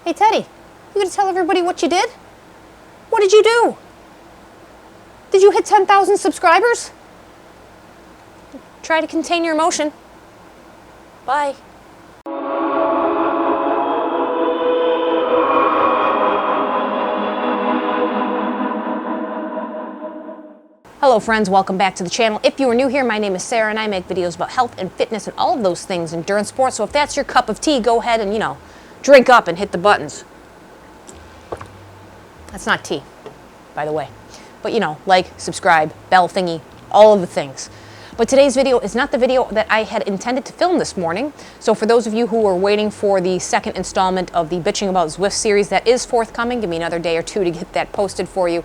Hey Teddy, you gonna tell everybody what you did? What did you do? Did you hit 10,000 subscribers? Try to contain your emotion. Bye. Hello friends, welcome back to the channel. If you are new here, my name is Sarah and I make videos about health and fitness and all of those things, endurance sports. So if that's your cup of tea, go ahead and, drink up and hit the buttons. That's not tea, by the way. But like, subscribe, bell thingy, all of the things. But today's video is not the video that I had intended to film this morning. So for those of you who are waiting for the second installment of the Bitching About Zwift series, that is forthcoming. Give me another day or two to get that posted for you.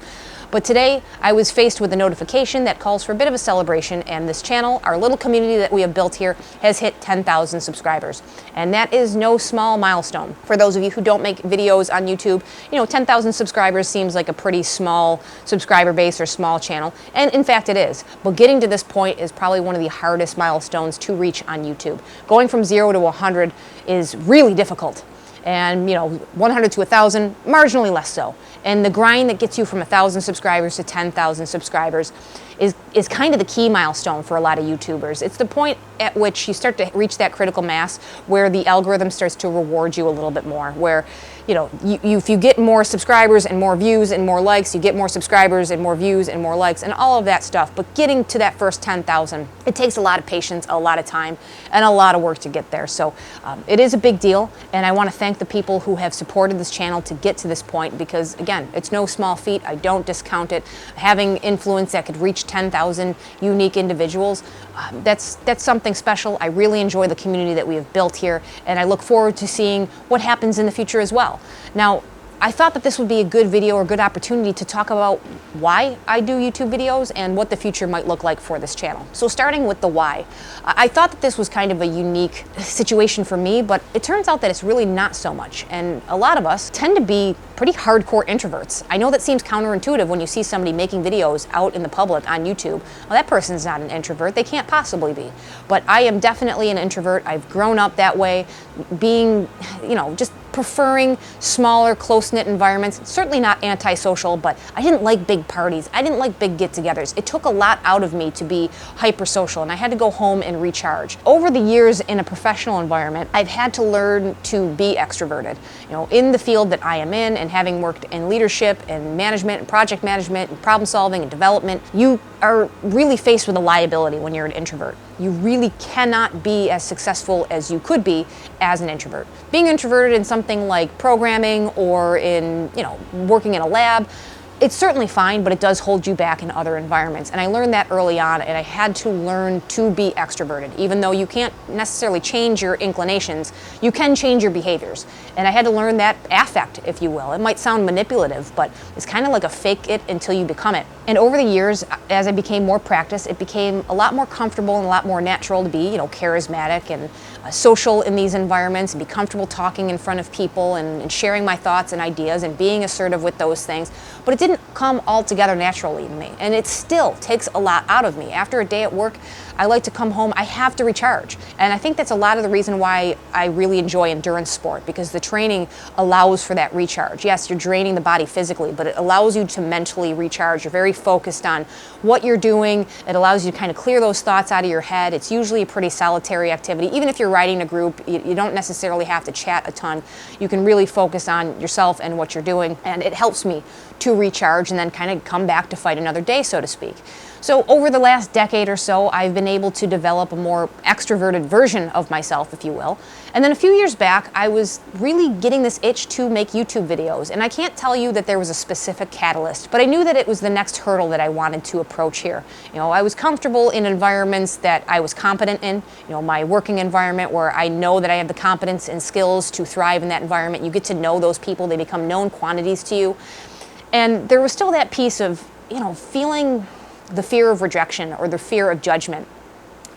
But today I was faced with a notification that calls for a bit of a celebration, and this channel, our little community that we have built here, has hit 10,000 subscribers. And that is no small milestone. For those of you who don't make videos on YouTube, 10,000 subscribers seems like a pretty small subscriber base or small channel, and in fact it is. But getting to this point is probably one of the hardest milestones to reach on YouTube. Going from 0 to 100 is really difficult. And 100 to 1,000, marginally less so. And the grind that gets you from 1,000 subscribers to 10,000 subscribers is kind of the key milestone for a lot of YouTubers. It's the point at which you start to reach that critical mass where the algorithm starts to reward you a little bit more, where if you get more subscribers and more views and more likes, you get more subscribers and more views and more likes and all of that stuff. But getting to that first 10,000, it takes a lot of patience, a lot of time, and a lot of work to get there. So it is a big deal, and I want to thank the people who have supported this channel to get to this point, because again, it's no small feat. I don't discount it. Having influence that could reach 10,000 unique individuals, that's something special. I really enjoy the community that we have built here, and I look forward to seeing what happens in the future as well. Now, I thought that this would be a good video or good opportunity to talk about why I do YouTube videos and what the future might look like for this channel. So starting with the why, I thought that this was kind of a unique situation for me, but it turns out that it's really not so much. And a lot of us tend to be pretty hardcore introverts. I know that seems counterintuitive when you see somebody making videos out in the public on YouTube. Well, that person's not an introvert. They can't possibly be. But I am definitely an introvert. I've grown up that way, being, just preferring smaller, close-knit environments. Certainly not antisocial, but I didn't like big parties. I didn't like big get-togethers. It took a lot out of me to be hypersocial, and I had to go home and recharge. Over the years in a professional environment, I've had to learn to be extroverted. In the field that I am in, and having worked in leadership and management and project management and problem solving and development, you are really faced with a liability when you're an introvert. You really cannot be as successful as you could be as an introvert. Being introverted in something like programming or in, working in a lab, it's certainly fine, but it does hold you back in other environments. And I learned that early on, and I had to learn to be extroverted. Even though you can't necessarily change your inclinations, you can change your behaviors. And I had to learn that affect, if you will. It might sound manipulative, but it's kind of like a fake it until you become it. And over the years, as I became more practiced, it became a lot more comfortable and a lot more natural to be, charismatic and social in these environments, and be comfortable talking in front of people and sharing my thoughts and ideas and being assertive with those things. But it didn't come all together naturally to me, and it still takes a lot out of me. After a day at work, I like to come home, I have to recharge. And I think that's a lot of the reason why I really enjoy endurance sport, because the training allows for that recharge. Yes, you're draining the body physically, but it allows you to mentally recharge. You're very focused on what you're doing. It allows you to kind of clear those thoughts out of your head. It's usually a pretty solitary activity. Even if you're riding a group, you don't necessarily have to chat a ton. You can really focus on yourself and what you're doing, and it helps me to recharge and then kind of come back to fight another day, so to speak. So over the last decade or so, I've been able to develop a more extroverted version of myself, if you will. And then a few years back, I was really getting this itch to make YouTube videos. And I can't tell you that there was a specific catalyst, but I knew that it was the next hurdle that I wanted to approach here. I was comfortable in environments that I was competent in. My working environment, where I know that I have the competence and skills to thrive in that environment. You get to know those people, they become known quantities to you. And there was still that piece of, feeling the fear of rejection or the fear of judgment.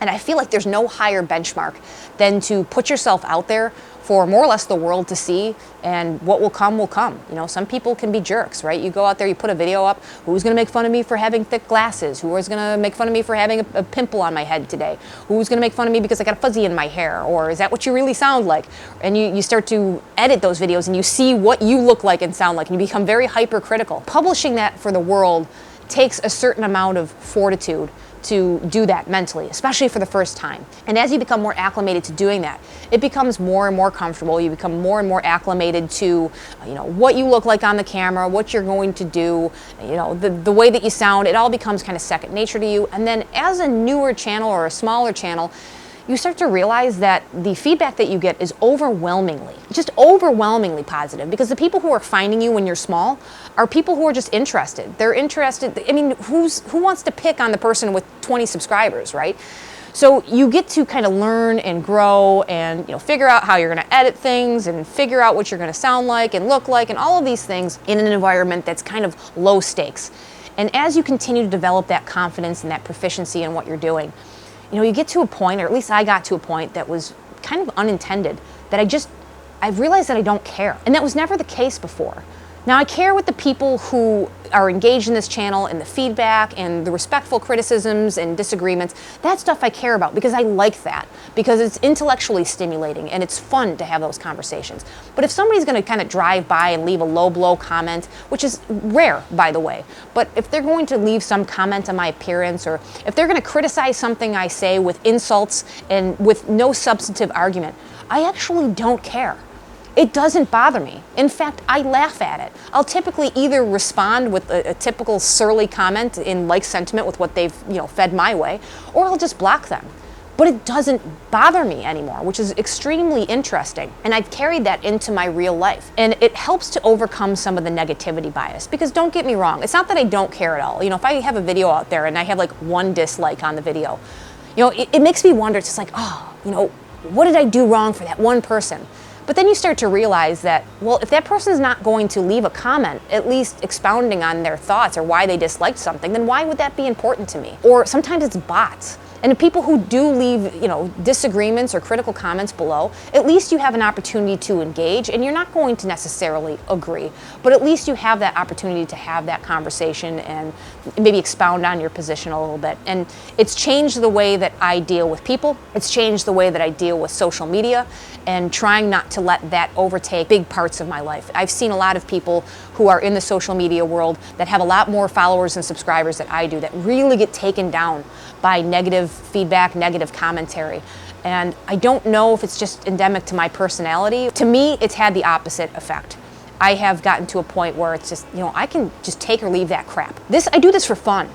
And I feel like there's no higher benchmark than to put yourself out there for more or less the world to see, and what will come will come. You know, some people can be jerks, right? You go out there, you put a video up, who's gonna make fun of me for having thick glasses? Who is gonna make fun of me for having a pimple on my head today? Who's gonna make fun of me because I got a fuzzy in my hair? Or is that what you really sound like? And you start to edit those videos and you see what you look like and sound like, and you become very hypercritical. Publishing that for the world takes a certain amount of fortitude to do that mentally, especially for the first time. And as you become more acclimated to doing that, it becomes more and more comfortable. You become more and more acclimated to, you know, what you look like on the camera, what you're going to do, you know, the way that you sound. It all becomes kind of second nature to you. And then as a newer channel or a smaller channel, you start to realize that the feedback that you get is just overwhelmingly positive, because the people who are finding you when you're small are people who are just interested. They're interested. I mean, who wants to pick on the person with 20 subscribers, right? So you get to kind of learn and grow and, you know, figure out how you're going to edit things and figure out what you're going to sound like and look like and all of these things in an environment that's kind of low stakes. And as you continue to develop that confidence and that proficiency in what you're doing, you know, you get to a point, or at least I got to a point that was kind of unintended, that I realized that I don't care. And that was never the case before. Now, I care with the people who are engaged in this channel and the feedback and the respectful criticisms and disagreements. That stuff I care about because I like that, because it's intellectually stimulating and it's fun to have those conversations. But if somebody's going to kind of drive by and leave a low blow comment, which is rare, by the way, but if they're going to leave some comment on my appearance, or if they're going to criticize something I say with insults and with no substantive argument, I actually don't care. It doesn't bother me. In fact, I laugh at it. I'll typically either respond with a typical surly comment in like sentiment with what they've, you know, fed my way, or I'll just block them. But it doesn't bother me anymore, which is extremely interesting. And I've carried that into my real life. And it helps to overcome some of the negativity bias, because don't get me wrong, it's not that I don't care at all. You know, if I have a video out there and I have like one dislike on the video, you know, it makes me wonder. It's just like, oh, you know, what did I do wrong for that one person? But then you start to realize that, well, if that person's not going to leave a comment, at least expounding on their thoughts or why they disliked something, then why would that be important to me? Or sometimes it's bots. And people who do leave, you know, disagreements or critical comments below, at least you have an opportunity to engage, and you're not going to necessarily agree, but at least you have that opportunity to have that conversation and maybe expound on your position a little bit. And it's changed the way that I deal with people. It's changed the way that I deal with social media, and trying not to let that overtake big parts of my life. I've seen a lot of people who are in the social media world that have a lot more followers and subscribers than I do, that really get taken down by negative feedback, negative commentary. And I don't know if it's just endemic to my personality. To me, it's had the opposite effect. I have gotten to a point where it's just, you know, I can just take or leave that crap. I do this for fun,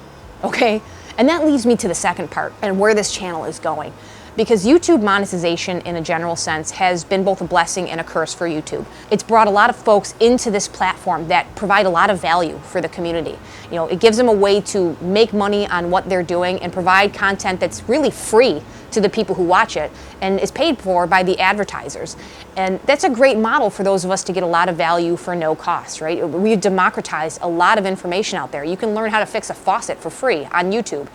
okay? And that leads me to the second part and where this channel is going. Because YouTube monetization in a general sense has been both a blessing and a curse for YouTube. It's brought a lot of folks into this platform that provide a lot of value for the community. You know, it gives them a way to make money on what they're doing and provide content that's really free to the people who watch it and is paid for by the advertisers. And that's a great model for those of us to get a lot of value for no cost, right? We've democratized a lot of information out there. You can learn how to fix a faucet for free on YouTube.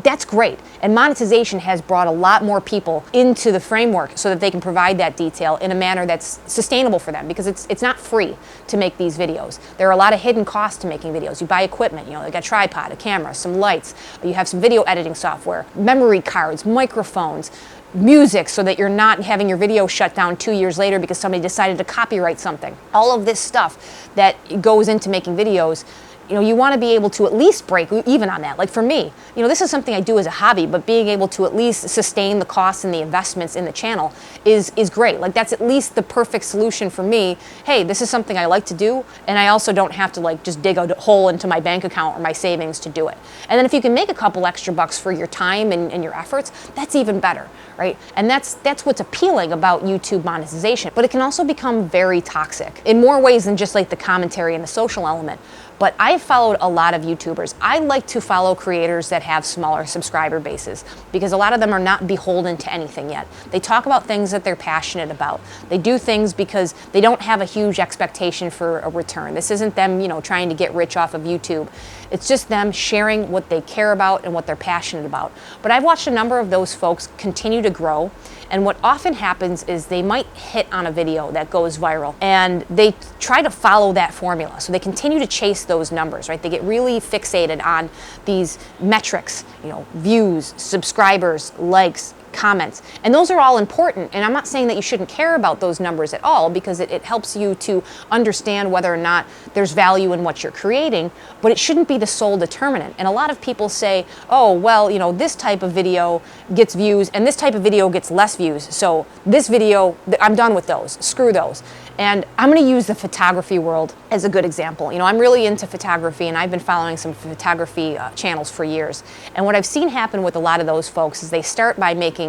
That's great. And monetization has brought a lot more people into the framework so that they can provide that detail in a manner that's sustainable for them, because it's not free to make these videos. There are a lot of hidden costs to making videos. You buy equipment, you know, like a tripod, a camera, some lights, you have some video editing software, memory cards, microphones, music, so that you're not having your video shut down 2 years later because somebody decided to copyright something. All of this stuff that goes into making videos, you know, you want to be able to at least break even on that. Like for me, you know, this is something I do as a hobby, but being able to at least sustain the costs and the investments in the channel is great. Like that's at least the perfect solution for me. Hey, this is something I like to do, and I also don't have to like just dig a hole into my bank account or my savings to do it. And then if you can make a couple extra bucks for your time and your efforts, that's even better, right? And that's what's appealing about YouTube monetization. But it can also become very toxic in more ways than just like the commentary and the social element. But I've followed a lot of YouTubers. I like to follow creators that have smaller subscriber bases because a lot of them are not beholden to anything yet. They talk about things that they're passionate about. They do things because they don't have a huge expectation for a return. This isn't them, trying to get rich off of YouTube. It's just them sharing what they care about and what they're passionate about. But I've watched a number of those folks continue to grow, and what often happens is they might hit on a video that goes viral and they try to follow that formula. So they continue to chase those numbers, right? They get really fixated on these metrics, views, subscribers, likes, comments. And those are all important. And I'm not saying that you shouldn't care about those numbers at all, because it helps you to understand whether or not there's value in what you're creating, but it shouldn't be the sole determinant. And a lot of people say, oh, well, this type of video gets views and this type of video gets less views. So this video, I'm done with those. Screw those. And I'm going to use the photography world as a good example. I'm really into photography, and I've been following some photography channels for years. And what I've seen happen with a lot of those folks is they start by making,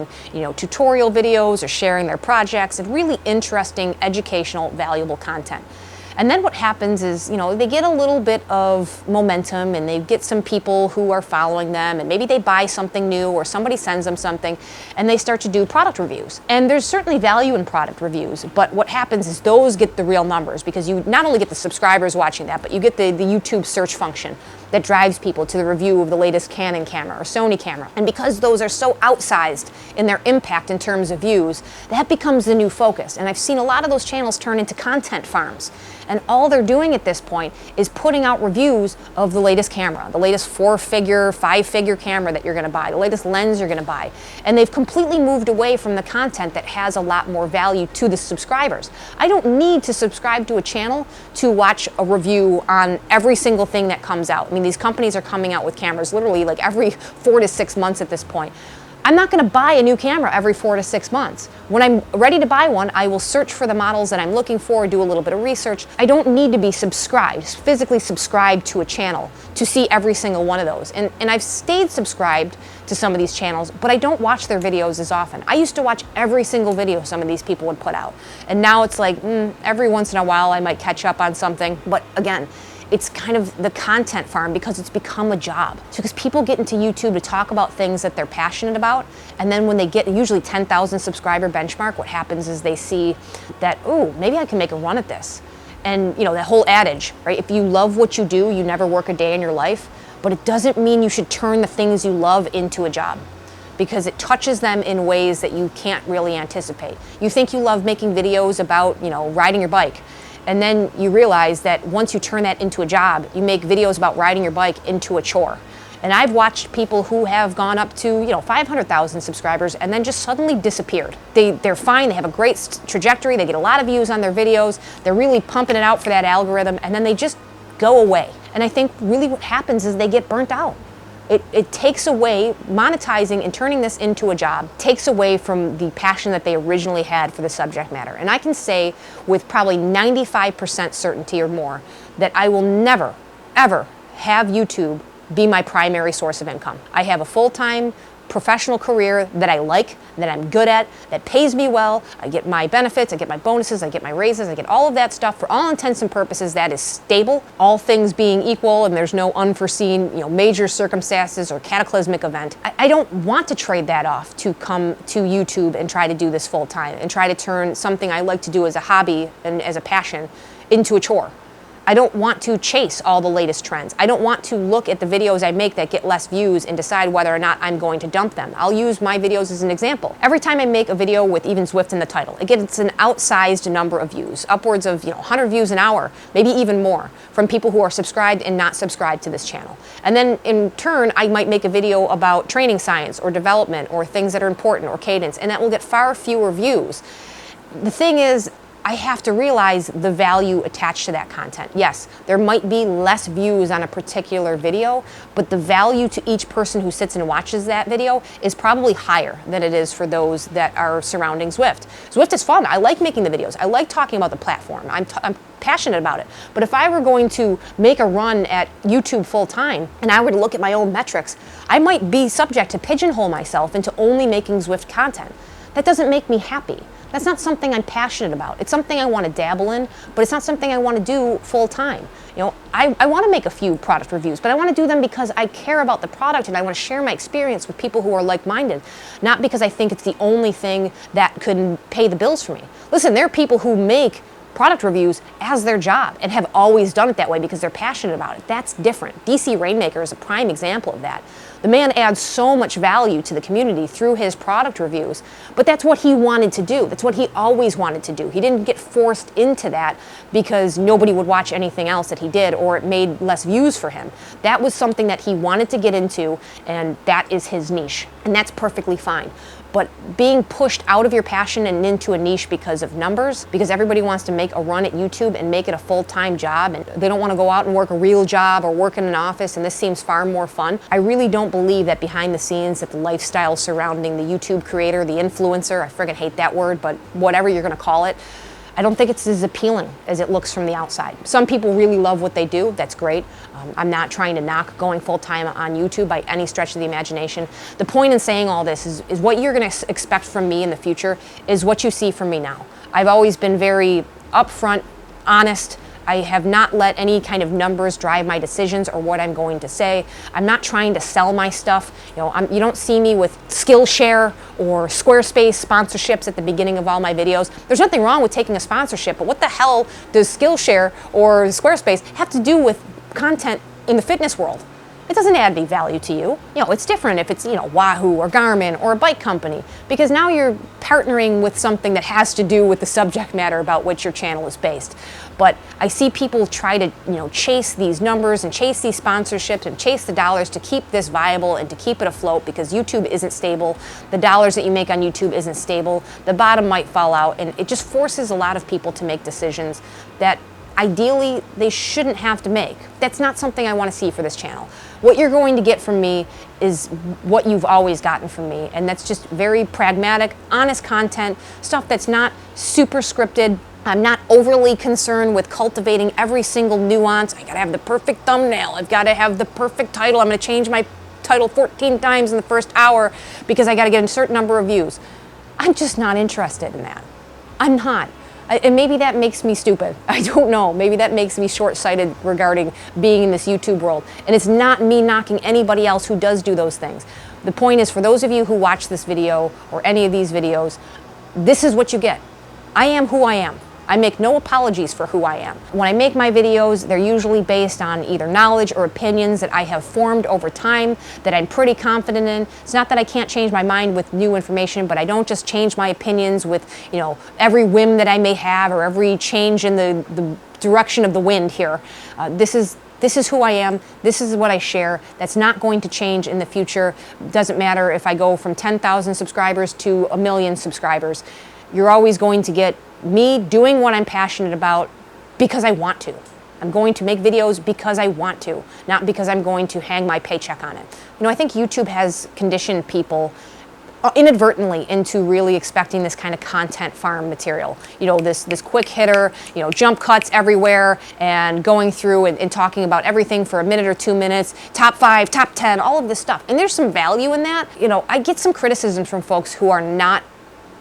tutorial videos or sharing their projects and really interesting, educational, valuable content. And then what happens is, they get a little bit of momentum and they get some people who are following them, and maybe they buy something new or somebody sends them something and they start to do product reviews. And there's certainly value in product reviews, but what happens is those get the real numbers, because you not only get the subscribers watching that, but you get the YouTube search function that drives people to the review of the latest Canon camera or Sony camera. And because those are so outsized in their impact in terms of views, that becomes the new focus. And I've seen a lot of those channels turn into content farms. And all they're doing at this point is putting out reviews of the latest camera, the latest 4-figure, 5-figure camera that you're gonna buy, the latest lens you're gonna buy. And they've completely moved away from the content that has a lot more value to the subscribers. I don't need to subscribe to a channel to watch a review on every single thing that comes out. I mean, these companies are coming out with cameras literally like every 4 to 6 months at this point. I'm not going to buy a new camera every 4 to 6 months. When I'm ready to buy one, I will search for the models that I'm looking for, do a little bit of research. I don't need to be physically subscribed to a channel to see every single one of those. And I've stayed subscribed to some of these channels, but I don't watch their videos as often. I used to watch every single video some of these people would put out. And now it's like, every once in a while I might catch up on something. But again, it's kind of the content farm because it's become a job. So because people get into YouTube to talk about things that they're passionate about, and then when they get usually 10,000 subscriber benchmark, what happens is they see that, ooh, maybe I can make a run at this. And that whole adage, right? If you love what you do, you never work a day in your life, but it doesn't mean you should turn the things you love into a job, because it touches them in ways that you can't really anticipate. You think you love making videos about, riding your bike. And then you realize that once you turn that into a job, you make videos about riding your bike into a chore. And I've watched people who have gone up to 500,000 subscribers and then just suddenly disappeared. They're fine, they have a great trajectory, they get a lot of views on their videos, they're really pumping it out for that algorithm, and then they just go away. And I think really what happens is they get burnt out. It takes away, monetizing and turning this into a job takes away from the passion that they originally had for the subject matter. And I can say with probably 95% certainty or more that I will never, ever have YouTube be my primary source of income. I have a full-time professional career that I like, that I'm good at, that pays me well. I get my benefits, I get my bonuses, I get my raises, I get all of that stuff. For all intents and purposes, that is stable, all things being equal, and there's no unforeseen, major circumstances or cataclysmic event. I don't want to trade that off to come to YouTube and try to do this full time and try to turn something I like to do as a hobby and as a passion into a chore. I don't want to chase all the latest trends. I don't want to look at the videos I make that get less views and decide whether or not I'm going to dump them. I'll use my videos as an example. Every time I make a video with even Zwift in the title, it gets an outsized number of views, upwards of 100 views an hour, maybe even more, from people who are subscribed and not subscribed to this channel. And then in turn, I might make a video about training science or development or things that are important or cadence, and that will get far fewer views. The thing is, I have to realize the value attached to that content. Yes, there might be less views on a particular video, but the value to each person who sits and watches that video is probably higher than it is for those that are surrounding Zwift. Zwift is fun. I like making the videos. I like talking about the platform. I'm passionate about it. But if I were going to make a run at YouTube full time and I were to look at my own metrics, I might be subject to pigeonhole myself into only making Zwift content. That doesn't make me happy. That's not something I'm passionate about. It's something I want to dabble in, but it's not something I want to do full time. I want to make a few product reviews, but I want to do them because I care about the product and I want to share my experience with people who are like-minded, not because I think it's the only thing that could pay the bills for me. Listen, there are people who make product reviews as their job and have always done it that way because they're passionate about it. That's different. DC Rainmaker is a prime example of that. The man adds so much value to the community through his product reviews, but that's what he wanted to do. That's what he always wanted to do. He didn't get forced into that because nobody would watch anything else that he did or it made less views for him. That was something that he wanted to get into, and that is his niche, and that's perfectly fine. But being pushed out of your passion and into a niche because of numbers, because everybody wants to make a run at YouTube and make it a full-time job, and they don't want to go out and work a real job or work in an office, and this seems far more fun. I really don't believe that behind the scenes that the lifestyle surrounding the YouTube creator, the influencer, I friggin' hate that word, but whatever you're gonna call it, I don't think it's as appealing as it looks from the outside. Some people really love what they do. That's great. I'm not trying to knock going full-time on YouTube by any stretch of the imagination. The point in saying all this is what you're going to expect from me in the future is what you see from me now. I've always been very upfront, honest. I have not let any kind of numbers drive my decisions or what I'm going to say. I'm not trying to sell my stuff. You don't see me with Skillshare or Squarespace sponsorships at the beginning of all my videos. There's nothing wrong with taking a sponsorship, but what the hell does Skillshare or Squarespace have to do with content in the fitness world? It doesn't add any value to you. It's different if it's, Wahoo or Garmin or a bike company, because now you're partnering with something that has to do with the subject matter about which your channel is based. But I see people try to, chase these numbers and chase these sponsorships and chase the dollars to keep this viable and to keep it afloat, because YouTube isn't stable. The dollars that you make on YouTube isn't stable. The bottom might fall out, and it just forces a lot of people to make decisions that ideally they shouldn't have to make. That's not something I want to see for this channel. What you're going to get from me is what you've always gotten from me, and that's just very pragmatic, honest content, stuff that's not super scripted. I'm not overly concerned with cultivating every single nuance. I gotta have the perfect thumbnail. I've gotta have the perfect title. I'm gonna change my title 14 times in the first hour because I gotta get a certain number of views. I'm just not interested in that. I'm not. And maybe that makes me stupid. I don't know. Maybe that makes me short-sighted regarding being in this YouTube world. And it's not me knocking anybody else who does do those things. The point is, for those of you who watch this video or any of these videos, this is what you get. I am who I am. I make no apologies for who I am. When I make my videos, they're usually based on either knowledge or opinions that I have formed over time that I'm pretty confident in. It's not that I can't change my mind with new information, but I don't just change my opinions with, every whim that I may have or every change in the direction of the wind here. This is who I am. This is what I share. That's not going to change in the future. Doesn't matter if I go from 10,000 subscribers to 1 million subscribers. You're always going to get me doing what I'm passionate about because I want to. I'm going to make videos because I want to, not because I'm going to hang my paycheck on it. I think YouTube has conditioned people inadvertently into really expecting this kind of content farm material. This quick hitter, jump cuts everywhere and going through and talking about everything for a minute or 2 minutes, top 5, top 10, all of this stuff. And there's some value in that. I get some criticisms from folks who are not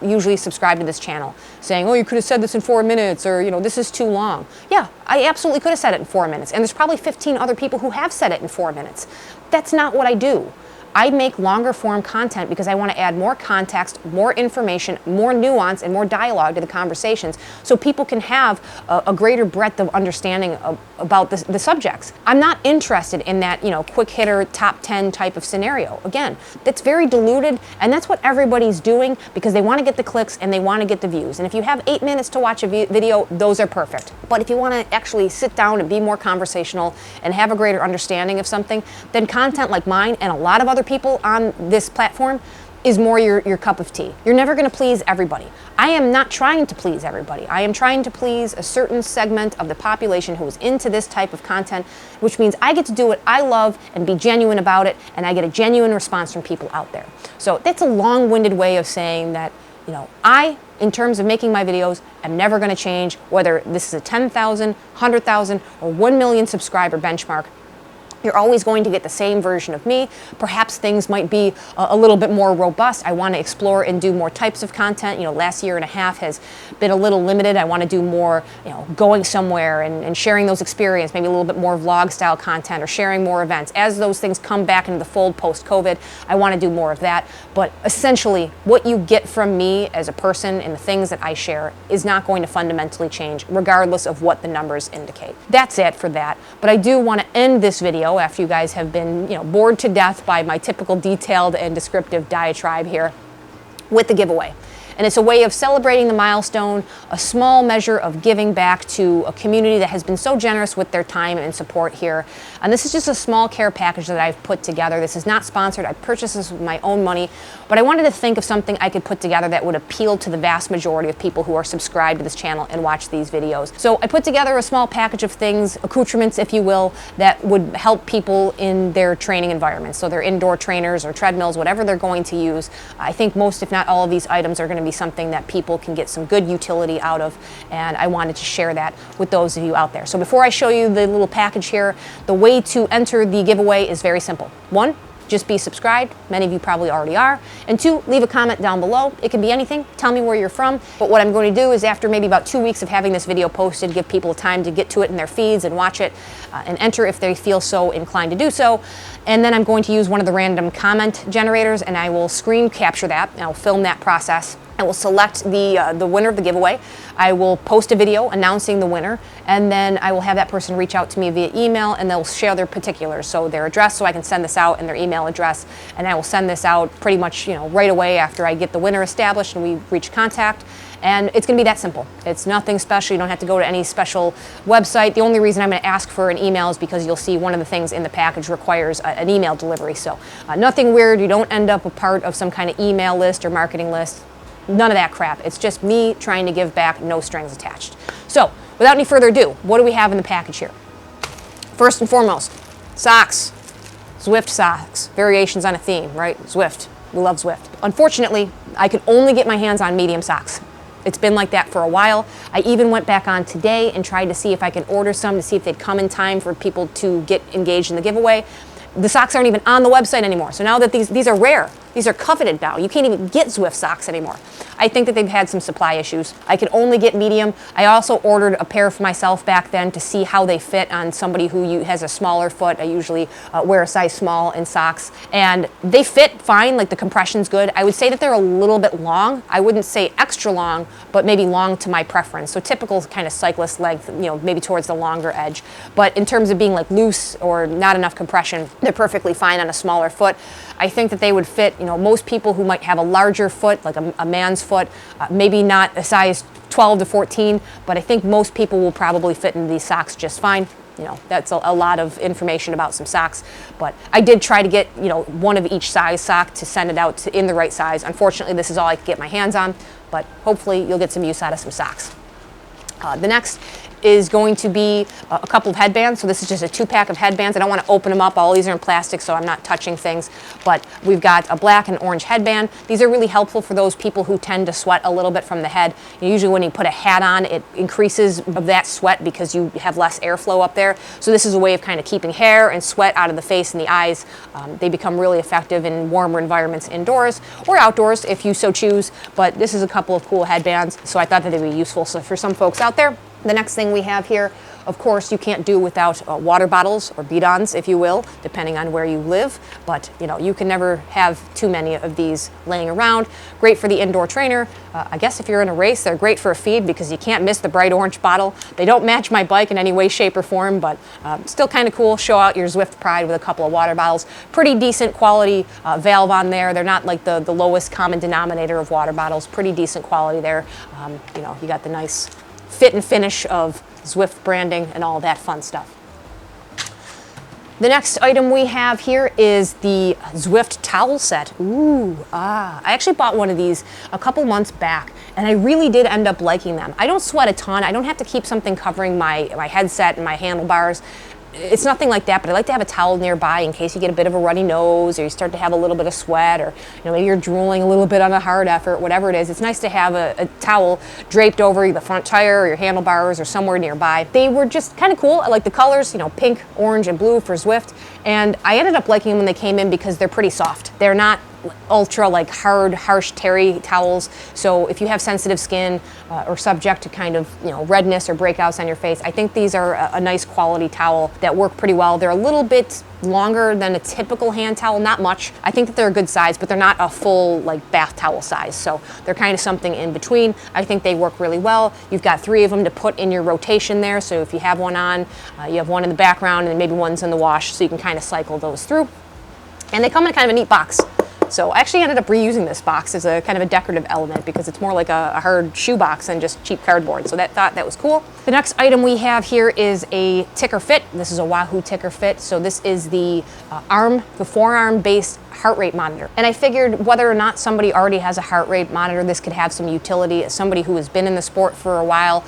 usually subscribe to this channel saying, oh, you could have said this in 4 minutes, or this is too long. Yeah, I absolutely could have said it in 4 minutes, and there's probably 15 other people who have said it in 4 minutes. That's not what I do. I make longer form content because I want to add more context, more information, more nuance, and more dialogue to the conversations so people can have a greater breadth of understanding about the subjects. I'm not interested in that, quick hitter, top 10 type of scenario. Again, that's very diluted, and that's what everybody's doing because they want to get the clicks and they want to get the views. And if you have 8 minutes to watch a video, those are perfect. But if you want to actually sit down and be more conversational and have a greater understanding of something, then content like mine and a lot of other people on this platform is more your cup of tea. You're never going to please everybody. I am not trying to please everybody. I am trying to please a certain segment of the population who is into this type of content, which means I get to do what I love and be genuine about it, and I get a genuine response from people out there. So that's a long-winded way of saying that, I, in terms of making my videos, am never going to change whether this is a 10,000, 100,000, or 1 million subscriber benchmark. You're always going to get the same version of me. Perhaps things might be a little bit more robust. I want to explore and do more types of content. Last year and a half has been a little limited. I want to do more, going somewhere and sharing those experiences, maybe a little bit more vlog style content or sharing more events. As those things come back into the fold post-COVID, I want to do more of that. But essentially, what you get from me as a person and the things that I share is not going to fundamentally change, regardless of what the numbers indicate. That's it for that. But I do want to end this video after you guys have been, bored to death by my typical detailed and descriptive diatribe here with the giveaway. And it's a way of celebrating the milestone, a small measure of giving back to a community that has been so generous with their time and support here. And this is just a small care package that I've put together. This is not sponsored. I purchased this with my own money, but I wanted to think of something I could put together that would appeal to the vast majority of people who are subscribed to this channel and watch these videos. So I put together a small package of things, accoutrements, if you will, that would help people in their training environments. So they're indoor trainers or treadmills, whatever they're going to use. I think most, if not all of these items are going to be something that people can get some good utility out of, and I wanted to share that with those of you out there. So before I show you the little package here, the way to enter the giveaway is very simple. 1, just be subscribed. Many of you probably already are. And 2, leave a comment down below. It can be anything. Tell me where you're from. But what I'm going to do is, after maybe about 2 weeks of having this video posted, give people time to get to it in their feeds and watch it and enter if they feel so inclined to do so. And then I'm going to use one of the random comment generators, and I will screen capture that, and I'll film that process. I will select the winner of the giveaway. I will post a video announcing the winner, and then I will have that person reach out to me via email, and they'll share their particulars, so their address, so I can send this out, and their email address, and I will send this out pretty much right away after I get the winner established and we reach contact. And it's going to be that simple. It's nothing special. You don't have to go to any special website. The only reason I'm going to ask for an email is because you'll see one of the things in the package requires an email delivery. So nothing weird. You don't end up a part of some kind of email list or marketing list. None of that crap. It's just me trying to give back, no strings attached. So without any further ado, what do we have in the package here? First and foremost, socks. Zwift socks. Variations on a theme, right? Zwift. We love Zwift. Unfortunately, I could only get my hands on medium socks. It's been like that for a while. I even went back on today and tried to see if I can order some to see if they'd come in time for people to get engaged in the giveaway. The socks aren't even on the website anymore. So now that these are rare, these are coveted now. You can't even get Zwift socks anymore. I think that they've had some supply issues. I could only get medium. I also ordered a pair for myself back then to see how they fit on somebody who has a smaller foot. I usually wear a size small in socks, and they fit fine. Like, the compression's good. I would say that they're a little bit long. I wouldn't say extra long, but maybe long to my preference. So typical kind of cyclist length, maybe towards the longer edge. But in terms of being like loose or not enough compression, they're perfectly fine on a smaller foot. I think that they would fit, most people who might have a larger foot, like a man's foot, maybe not a size 12 to 14, but I think most people will probably fit in these socks just fine. That's a lot of information about some socks, but I did try to get, one of each size sock to send it out in the right size. Unfortunately, this is all I could get my hands on, but hopefully you'll get some use out of some socks. The next is going to be a couple of headbands. So this is just a 2-pack of headbands. I don't want to open them up. All these are in plastic, so I'm not touching things. But we've got a black and orange headband. These are really helpful for those people who tend to sweat a little bit from the head. Usually when you put a hat on, it increases of that sweat because you have less airflow up there. So this is a way of kind of keeping hair and sweat out of the face and the eyes. They become really effective in warmer environments indoors or outdoors if you so choose. But this is a couple of cool headbands, so I thought that they'd be useful. So for some folks out there, the next thing we have here, of course, you can't do without water bottles or bidons, if you will, depending on where you live. But, you can never have too many of these laying around. Great for the indoor trainer. I guess if you're in a race, they're great for a feed because you can't miss the bright orange bottle. They don't match my bike in any way, shape, or form, but still kind of cool. Show out your Zwift pride with a couple of water bottles. Pretty decent quality valve on there. They're not like the lowest common denominator of water bottles. Pretty decent quality there. You got the nice fit and finish of Zwift branding and all that fun stuff. The next item we have here is the Zwift towel set. I actually bought one of these a couple months back, and I really did end up liking them. I don't sweat a ton. I don't have to keep something covering my headset and my handlebars. it's nothing like that, but I like to have a towel nearby in case you get a bit of a runny nose or you start to have a little bit of sweat, or maybe you're drooling a little bit on a hard effort, whatever it is. It's nice to have a towel draped over the front tire or your handlebars or somewhere nearby. They were just kind of cool. I like the colors, pink, orange, and blue for Zwift, and I ended up liking them when they came in because they're pretty soft. They're not ultra hard, harsh terry towels. So if you have sensitive skin or subject to kind of redness or breakouts on your face, I think these are a nice quality towel that work pretty well. They're a little bit longer than a typical hand towel, not much. I think that they're a good size, but they're not a full bath towel size. So they're kind of something in between. I think they work really well. You've got 3 of them to put in your rotation there. So if you have one on, you have one in the background and maybe one's in the wash, so you can kind of cycle those through. And they come in kind of a neat box. So I actually ended up reusing this box as a kind of a decorative element because it's more like a hard shoe box than just cheap cardboard. So that was cool. The next item we have here is a ticker fit. This is a Wahoo ticker fit. So this is the forearm based heart rate monitor. And I figured whether or not somebody already has a heart rate monitor, this could have some utility. As somebody who has been in the sport for a while,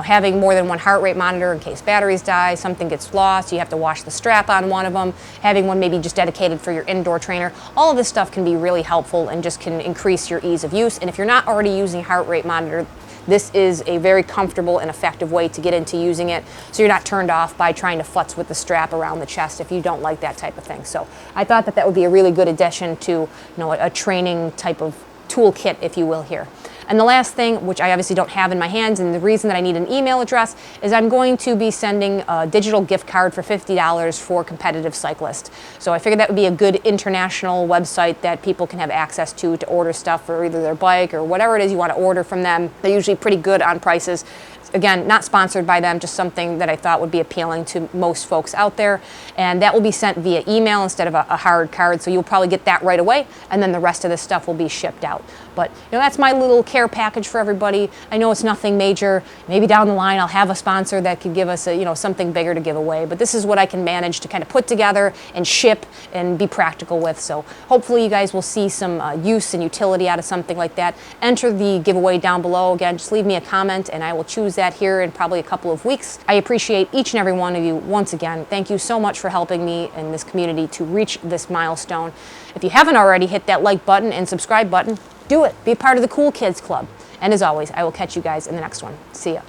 having more than one heart rate monitor in case batteries die, something gets lost, you have to wash the strap on one of them, having one maybe just dedicated for your indoor trainer, all of this stuff can be really helpful and just can increase your ease of use. And if you're not already using a heart rate monitor, this is a very comfortable and effective way to get into using it, so you're not turned off by trying to futz with the strap around the chest if you don't like that type of thing. So I thought that would be a really good addition to a training type of toolkit, if you will, here. And the last thing, which I obviously don't have in my hands, and the reason that I need an email address, is I'm going to be sending a digital gift card for $50 for competitive cyclists. So I figured that would be a good international website that people can have access to order stuff for either their bike or whatever it is you want to order from them. They're usually pretty good on prices. Again, not sponsored by them, just something that I thought would be appealing to most folks out there. And that will be sent via email instead of a hard card, so you'll probably get that right away, and then the rest of the stuff will be shipped out. But that's my little care package for everybody. I know it's nothing major. Maybe down the line I'll have a sponsor that could give us something bigger to give away. But this is what I can manage to kind of put together and ship and be practical with. So hopefully you guys will see some use and utility out of something like that. Enter the giveaway down below. Again, just leave me a comment and I will choose that here in probably a couple of weeks. I appreciate each and every one of you once again. Thank you so much for helping me and this community to reach this milestone. If you haven't already, hit that like button and subscribe button. Do it. Be part of the Cool Kids Club. And as always, I will catch you guys in the next one. See ya.